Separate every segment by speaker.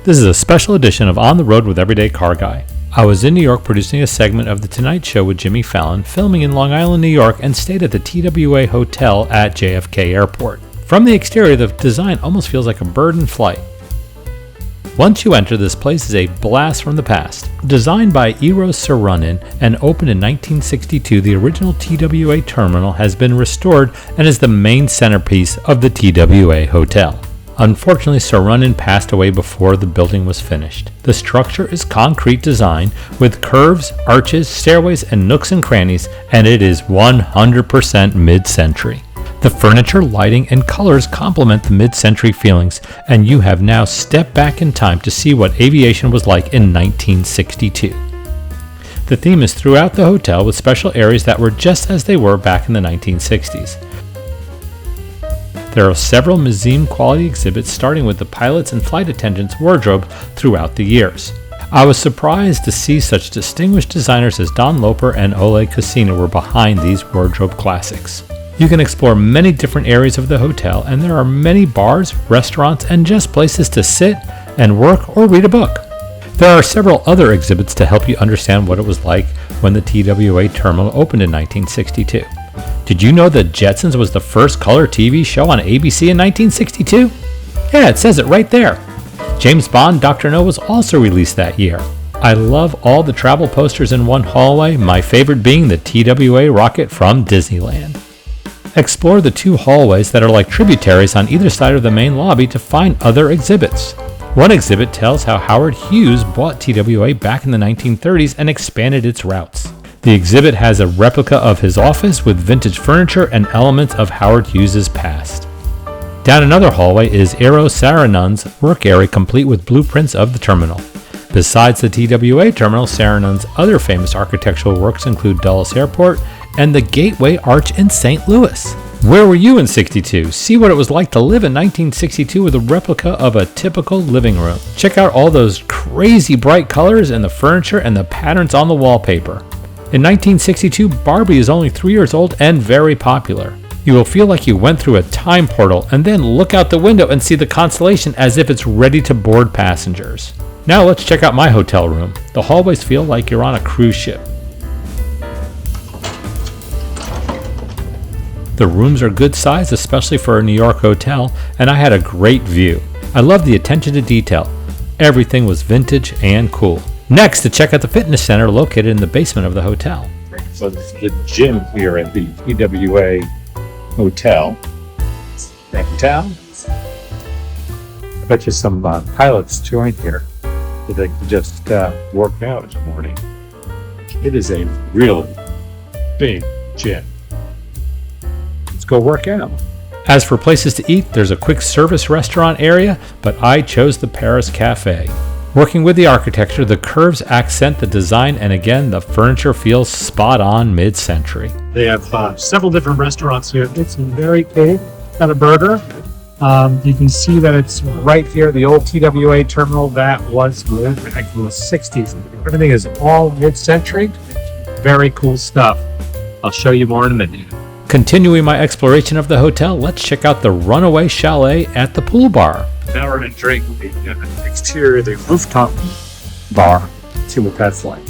Speaker 1: This is a special edition of On the Road with Everyday Car Guy. I was in New York producing a segment of The Tonight Show with Jimmy Fallon, filming in Long Island, New York, and stayed at the TWA Hotel at JFK Airport. From the exterior, the design almost feels like a bird in flight. Once you enter, this place is a blast from the past. Designed by Eros Sarunin and opened in 1962, the original TWA terminal has been restored and is the main centerpiece of the TWA Hotel. Unfortunately, Sarunin passed away before the building was finished. The structure is concrete design with curves, arches, stairways, and nooks and crannies, and it is 100% mid-century. The furniture, lighting, and colors complement the mid-century feelings, and you have now stepped back in time to see what aviation was like in 1962. The theme is throughout the hotel with special areas that were just as they were back in the 1960s. There are several museum-quality exhibits starting with the pilots and flight attendants' wardrobe throughout the years. I was surprised to see such distinguished designers as Don Loper and Ole Cassina were behind these wardrobe classics. You can explore many different areas of the hotel, and there are many bars, restaurants, and just places to sit and work or read a book. There are several other exhibits to help you understand what it was like when the TWA terminal opened in 1962. Did you know that Jetsons was the first color TV show on ABC in 1962? Yeah, it says it right there. James Bond Dr. No was also released that year. I love all the travel posters in one hallway, my favorite being the TWA rocket from Disneyland. Explore the two hallways that are like tributaries on either side of the main lobby to find other exhibits. One exhibit tells how Howard Hughes bought TWA back in the 1930s and expanded its routes. The exhibit has a replica of his office with vintage furniture and elements of Howard Hughes' past. Down another hallway is Eero Saarinen's work area complete with blueprints of the terminal. Besides the TWA terminal, Saarinen's other famous architectural works include Dulles Airport and the Gateway Arch in St. Louis. Where were you in '62? See what it was like to live in 1962 with a replica of a typical living room. Check out all those crazy bright colors and the furniture and the patterns on the wallpaper. In 1962, Barbie is only 3 years old and very popular. You will feel like you went through a time portal and then look out the window and see the Constellation as if it's ready to board passengers. Now let's check out my hotel room. The hallways feel like you're on a cruise ship. The rooms are good size, especially for a New York hotel, and I had a great view. I love the attention to detail. Everything was vintage and cool. Next, to check out the fitness center located in the basement of the hotel.
Speaker 2: So this is the gym here at the TWA Hotel. Downtown. I bet you some pilots joined here so they can just work out in the morning. It is a really big gym. Let's go work out.
Speaker 1: As for places to eat, there's a quick service restaurant area, but I chose the Paris Cafe. Working with the architecture, the curves accent the design, and again, the furniture feels spot on mid-century.
Speaker 3: They have several different restaurants here. It's very big. Got a burger. You can see that it's right here, the old TWA terminal that was moved back in the 60s. Everything is all mid-century. Very cool stuff. I'll show you more in a minute.
Speaker 1: Continuing my exploration of the hotel, let's check out the Runaway Chalet at the pool bar.
Speaker 3: Now we're going to drink the exterior, the rooftop bar. See what that's like.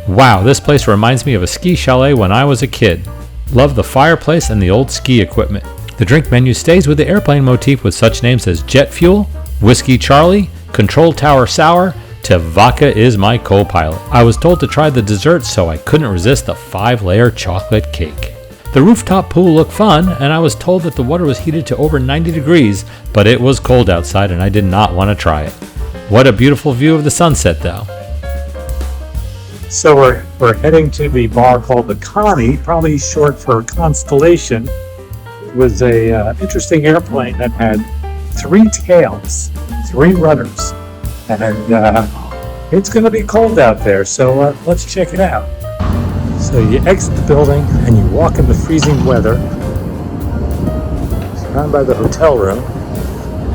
Speaker 1: Wow, this place reminds me of a ski chalet when I was a kid. Love the fireplace and the old ski equipment. The drink menu stays with the airplane motif with such names as Jet Fuel, Whiskey Charlie, Control Tower Sour, to Vodka is my co-pilot. I was told to try the desserts, so I couldn't resist the 5-layer chocolate cake. The rooftop pool looked fun, and I was told that the water was heated to over 90 degrees, but it was cold outside and I did not want to try it. What a beautiful view of the sunset, though.
Speaker 3: So we're heading to the bar called the Connie, probably short for Constellation. It was a interesting airplane that had 3 tails, 3 rudders, and it's going to be cold out there, so let's check it out. So you exit the building and you walk in the freezing weather, surrounded by the hotel room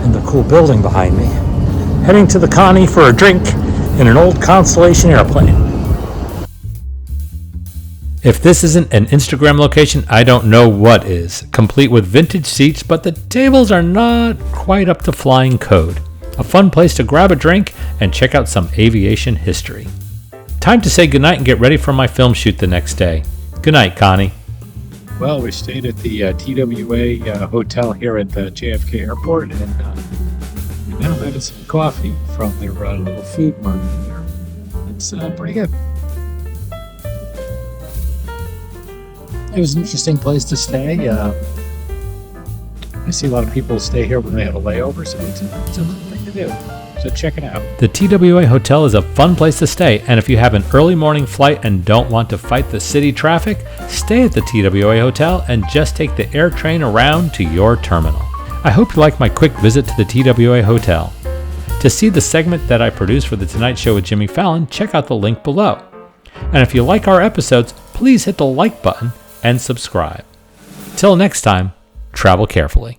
Speaker 3: and the cool building behind me, heading to the Connie for a drink in an old Constellation airplane.
Speaker 1: If this isn't an Instagram location, I don't know what is. Complete with vintage seats, but the tables are not quite up to flying code. a fun place to grab a drink and check out some aviation history. Time to say goodnight and get ready for my film shoot the next day. Good night, Connie.
Speaker 2: Well, we stayed at the TWA Hotel here at the JFK Airport, and we now had some coffee from their little food market there. It's pretty good. It was an interesting place to stay. I see a lot of people stay here when they have a layover, so it's a good thing to do. So check it out.
Speaker 1: The TWA Hotel is a fun place to stay, and if you have an early morning flight and don't want to fight the city traffic, stay at the TWA Hotel and just take the air train around to your terminal. I hope you like my quick visit to the TWA Hotel. To see the segment that I produced for The Tonight Show with Jimmy Fallon, check out the link below. And if you like our episodes, please hit the like button and subscribe. Till next time, travel carefully.